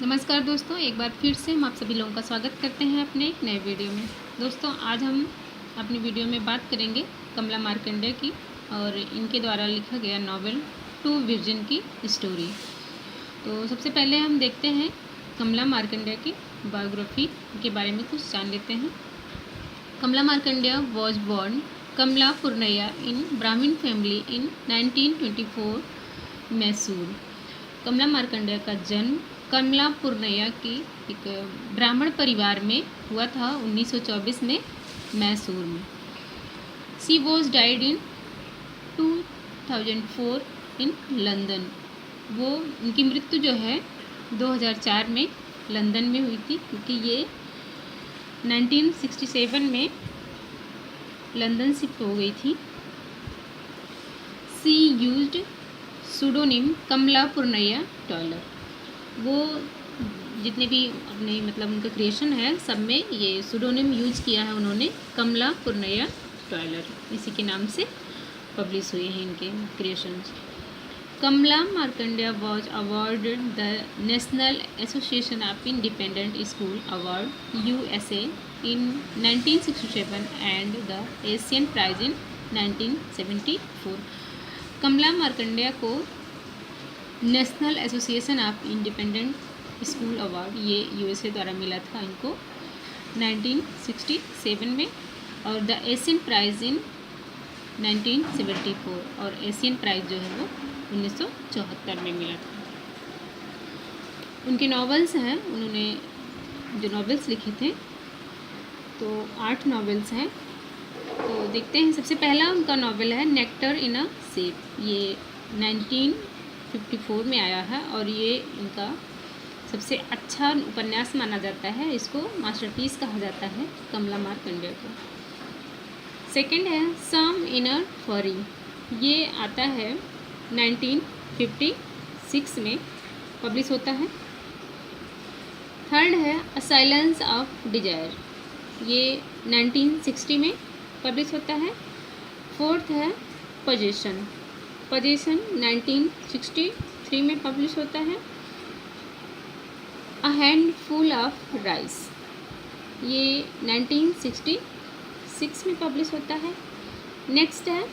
नमस्कार दोस्तों, एक बार फिर से हम आप सभी लोगों का स्वागत करते हैं अपने एक नए वीडियो में। दोस्तों, आज हम अपनी वीडियो में बात करेंगे कमला मार्कंडेय की और इनके द्वारा लिखा गया नॉवेल टू वर्जिन की स्टोरी। तो सबसे पहले हम देखते हैं कमला मार्कंडेय की बायोग्राफी के बारे में कुछ जान लेते हैं। कमला मार्कंडेय वॉज बॉर्न कमला पूर्णैया इन ब्राह्मण फैमिली इन 1924 मैसूर। कमला मार्कंडेय का जन्म कमला पूर्णैया की एक ब्राह्मण परिवार में हुआ था 1924 में मैसूर में। She was died in 2004 in London. वो उनकी मृत्यु जो है 2004 में लंदन में हुई थी, क्योंकि ये 1967 में लंदन शिफ्ट हो गई थी। सी यूज्ड सूडोनिम कमला पूर्णैया टॉयलर। वो जितने भी अपने उनका क्रिएशन है सब में ये सूडोनिम यूज किया है उन्होंने, कमला पूर्णैया टॉयलर, इसी के नाम से पब्लिश हुए हैं इनके creations. Kamala Markandaya was awarded the national association of independent school award USA in 1967 and the Asian prize in 1974। Kamala Markandaya को national association of independent school award ये USA द्वारा मिला था इनको 1967 में, और द एशियन प्राइज़ इन 1974, और एशियन प्राइज़ जो है वो 1974 में मिला था। उनके नॉवेल्स हैं, उन्होंने जो नॉवेल्स लिखे थे तो 8 नॉवेल्स हैं। तो देखते हैं, सबसे पहला उनका नॉवेल है नेक्टर इन अ सेप। ये 1954 में आया है और ये इनका सबसे अच्छा उपन्यास माना जाता है। इसको मास्टरपीस कहा जाता है कमला मार्कंडेय को। सेकंड है सम इनर फॉरी। ये आता है 1956 में पब्लिश होता है। थर्ड है अ साइलेंस ऑफ डिजायर। ये 1960 में पब्लिश होता है। फोर्थ है पोजीशन 1963 में पब्लिश होता है। अ हैंडफुल ऑफ राइस, ये 1966 में पब्लिश होता है। नेक्स्ट है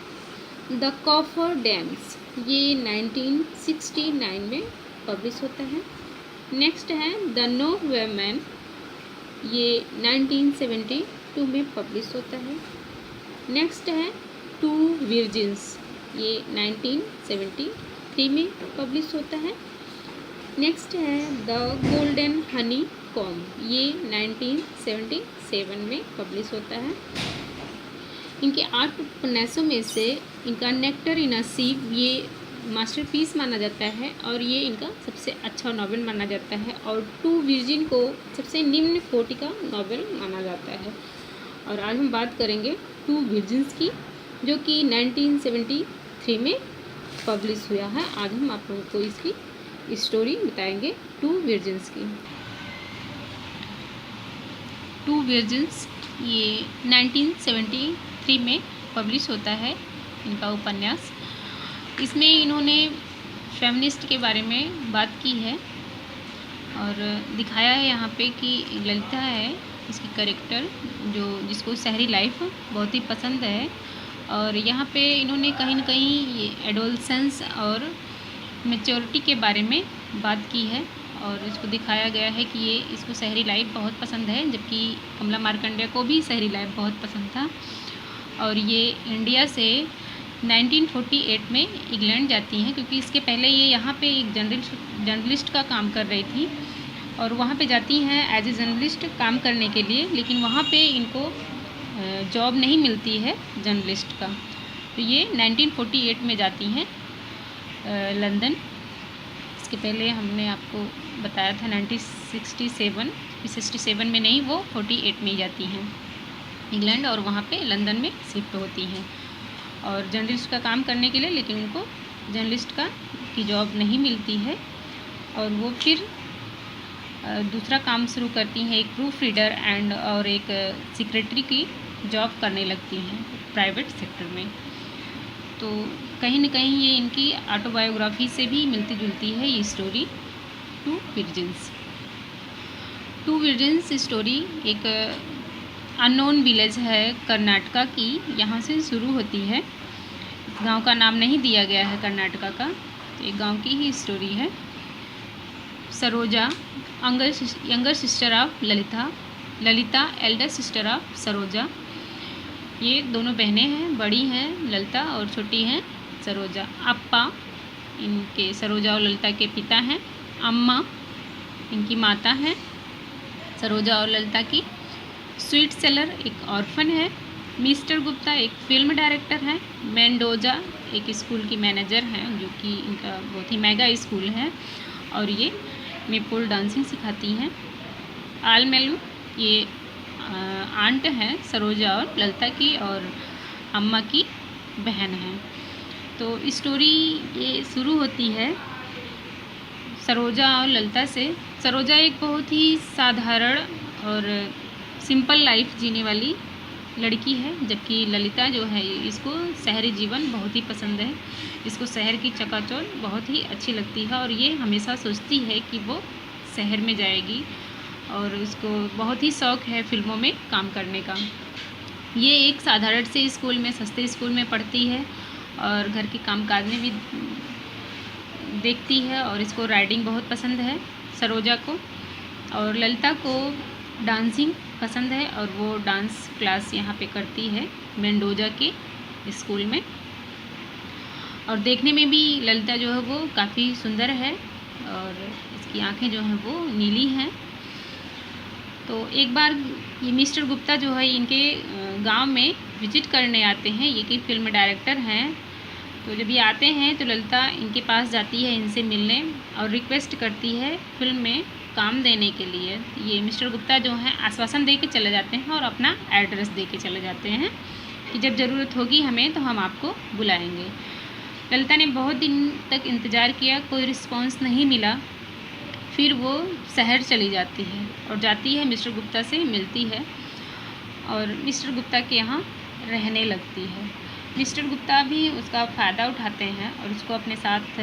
द कॉफर डैम्स, ये 1969 में पब्लिश होता है। नेक्स्ट है द नो वुमेन, ये 1972 में पब्लिश होता है। नेक्स्ट है टू वर्जिन्स, ये 1973 में पब्लिश होता है। नेक्स्ट है द गोल्डन हनी कॉम, ये 1977 में पब्लिश होता है। इनके 8 उपन्यासों में से इनका नेक्टर इन अ सीप ये मास्टरपीस माना जाता है और ये इनका सबसे अच्छा नॉवेल माना जाता है, और टू वर्जिन को सबसे निम्न कोटि का नॉवेल माना जाता है। और आज हम बात करेंगे टू वर्जिन्स की, जो कि 1973 में पब्लिश हुआ है। आज हम आप लोगों को इसकी स्टोरी बताएंगे टू वर्जिन्स की। टू वर्जिन्स ये 1973 में पब्लिश होता है इनका उपन्यास। इसमें इन्होंने फेमिनिस्ट के बारे में बात की है और दिखाया है यहाँ पे कि ललिता है इसकी कैरेक्टर, जिसको शहरी लाइफ बहुत ही पसंद है, और यहाँ पे इन्होंने कहीं ना कहीं ये एडोलसेंस और मैच्योरिटी के बारे में बात की है, और इसको दिखाया गया है कि ये इसको शहरी लाइफ बहुत पसंद है, जबकि कमला मार्कंडेय को भी शहरी लाइफ बहुत पसंद था। और ये इंडिया से 1948 में इंग्लैंड जाती हैं, क्योंकि इसके पहले ये यहाँ पे एक जर्नलिस्ट का काम कर रही थी, और वहाँ पे जाती हैं एज ए जर्नलिस्ट काम करने के लिए, लेकिन वहाँ पे इनको जॉब नहीं मिलती है जर्नलिस्ट का। तो ये 1948 में जाती हैं लंदन। इसके पहले हमने आपको बताया था 1967 में नहीं, वो 48 में ही जाती हैं इंग्लैंड, और वहाँ पे लंदन में शिफ्ट होती हैं और जर्नलिस्ट का काम करने के लिए, लेकिन उनको जर्नलिस्ट की जॉब नहीं मिलती है, और वो फिर दूसरा काम शुरू करती हैं, एक प्रूफ रीडर और एक सेक्रेटरी की जॉब करने लगती हैं प्राइवेट सेक्टर में। तो कहीं ना कहीं ये इनकी ऑटोबायोग्राफी से भी मिलती जुलती है ये story two virgins. Two virgins story एक अननोन विलेज है कर्नाटका की, यहाँ से शुरू होती है। गांव का नाम नहीं दिया गया है कर्नाटका का, तो एक गांव की ही स्टोरी है। Saroja younger sister of Lalita, Lalita Elder sister of Saroja. ये दोनों बहनें हैं, बड़ी हैं ललिता और छोटी हैं सरोजा। अप्पा इनके सरोजा और ललिता के पिता हैं। अम्मा इनकी माता हैं सरोजा और ललिता की। स्वीट सेलर एक ऑर्फन है। मिस्टर गुप्ता एक फिल्म डायरेक्टर हैं। मेंडोजा एक स्कूल की मैनेजर हैं, जो कि इनका बहुत ही मेगा स्कूल है और ये मेपोल डांसिंग सिखाती हैं। आलमेलू ये आंट हैं सरोजा और ललिता की और अम्मा की बहन हैं। तो स्टोरी ये शुरू होती है सरोजा और ललिता से। सरोजा एक बहुत ही साधारण और सिंपल लाइफ जीने वाली लड़की है, जबकि ललिता जो है इसको शहरी जीवन बहुत ही पसंद है। इसको शहर की चकाचौंध बहुत ही अच्छी लगती है और ये हमेशा सोचती है कि वो शहर में जाएगी और उसको बहुत ही शौक़ है फिल्मों में काम करने का। ये एक साधारण से स्कूल में, सस्ते स्कूल में पढ़ती है और घर के कामकाज में भी देखती है और इसको राइडिंग बहुत पसंद है सरोजा को। और ललिता को डांसिंग पसंद है और वो डांस क्लास यहाँ पे करती है मेंडोजा के स्कूल में। और देखने में भी ललिता जो है वो काफ़ी सुंदर है और इसकी आंखें जो हैं वो नीली हैं। तो एक बार ये मिस्टर गुप्ता जो है इनके गांव में विजिट करने आते हैं। ये कि फिल्म डायरेक्टर हैं। तो जब ये आते हैं तो ललिता इनके पास जाती है इनसे मिलने और रिक्वेस्ट करती है फिल्म में काम देने के लिए। ये मिस्टर गुप्ता जो हैं आश्वासन दे के चले जाते हैं और अपना एड्रेस दे के चले जाते हैं कि जब ज़रूरत होगी हमें तो हम आपको बुलाएंगे। ललिता ने बहुत दिन तक इंतज़ार किया, कोई रिस्पॉन्स नहीं मिला। फिर वो शहर चली जाती है और जाती है मिस्टर गुप्ता से मिलती है और मिस्टर गुप्ता के यहाँ रहने लगती है। मिस्टर गुप्ता भी उसका फ़ायदा उठाते हैं और उसको अपने साथ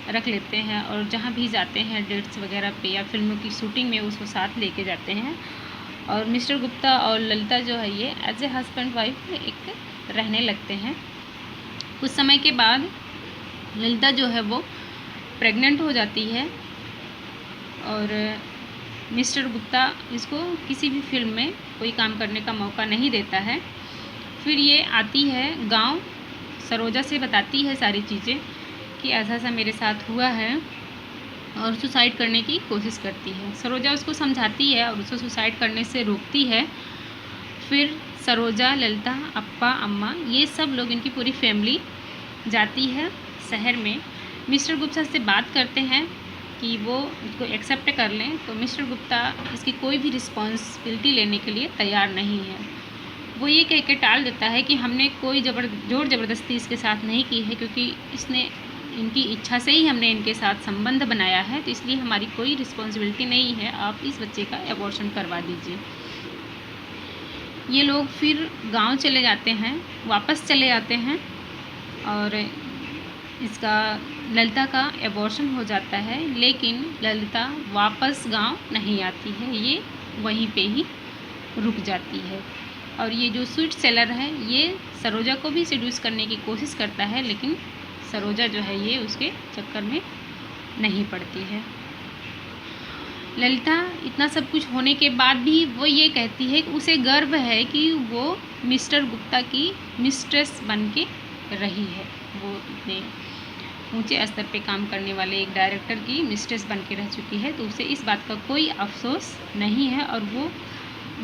रख लेते हैं और जहाँ भी जाते हैं डेट्स वगैरह पे या फिल्मों की शूटिंग में उसको साथ लेके जाते हैं। और मिस्टर गुप्ता और ललिता जो है ये एज ए हस्बैंड वाइफ एक रहने लगते हैं। कुछ समय के बाद ललिता जो है वो प्रेग्नेंट हो जाती है और मिस्टर गुप्ता इसको किसी भी फिल्म में कोई काम करने का मौका नहीं देता है। फिर ये आती है गांव, सरोजा से बताती है सारी चीज़ें कि ऐसा ऐसा मेरे साथ हुआ है और सुसाइड करने की कोशिश करती है। सरोजा उसको समझाती है और उसको सुसाइड करने से रोकती है। फिर सरोजा, ललिता, अप्पा, अम्मा ये सब लोग, इनकी पूरी फैमिली जाती है शहर में। मिस्टर गुप्ता से बात करते हैं कि वो उसको एक्सेप्ट कर लें, तो मिस्टर गुप्ता इसकी कोई भी रिस्पॉन्सिबिलिटी लेने के लिए तैयार नहीं है। वो ये कह के टाल देता है कि हमने कोई जोर ज़बरदस्ती इसके साथ नहीं की है, क्योंकि इसने इनकी इच्छा से ही हमने इनके साथ संबंध बनाया है, तो इसलिए हमारी कोई रिस्पॉन्सिबिलिटी नहीं है, आप इस बच्चे का एबॉर्शन करवा दीजिए। ये लोग फिर गांव चले जाते हैं, वापस चले आते हैं और इसका ललिता का एबॉर्शन हो जाता है। लेकिन ललिता वापस गांव नहीं आती है, ये वहीं पे ही रुक जाती है। और ये जो स्वीट सेलर है ये सरोजा को भी सेड्यूस करने की कोशिश करता है, लेकिन सरोजा जो है ये उसके चक्कर में नहीं पड़ती है। ललिता इतना सब कुछ होने के बाद भी वो ये कहती है कि उसे गर्व है कि वो मिस्टर गुप्ता की मिस्ट्रेस बन के रही है। वो इतने ऊंचे स्तर पे काम करने वाले एक डायरेक्टर की मिस्ट्रेस बन के रह चुकी है, तो उसे इस बात का कोई अफसोस नहीं है और वो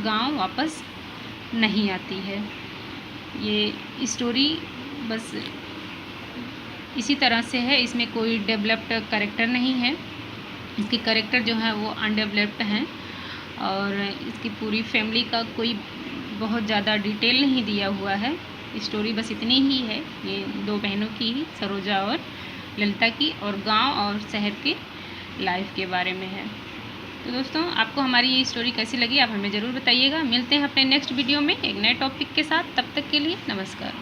गांव वापस नहीं आती है। ये स्टोरी बस इसी तरह से है, इसमें कोई डेवलप्ड कैरेक्टर नहीं है। इसके कैरेक्टर जो हैं वो अनडेवलप्ड हैं और इसकी पूरी फैमिली का कोई बहुत ज़्यादा डिटेल नहीं दिया हुआ है। स्टोरी बस इतनी ही है, ये दो बहनों की ही, सरोजा और ललिता की, और गांव और शहर के लाइफ के बारे में है। तो दोस्तों, आपको हमारी ये स्टोरी कैसी लगी आप हमें ज़रूर बताइएगा। मिलते हैं अपने नेक्स्ट वीडियो में एक नए टॉपिक के साथ। तब तक के लिए नमस्कार।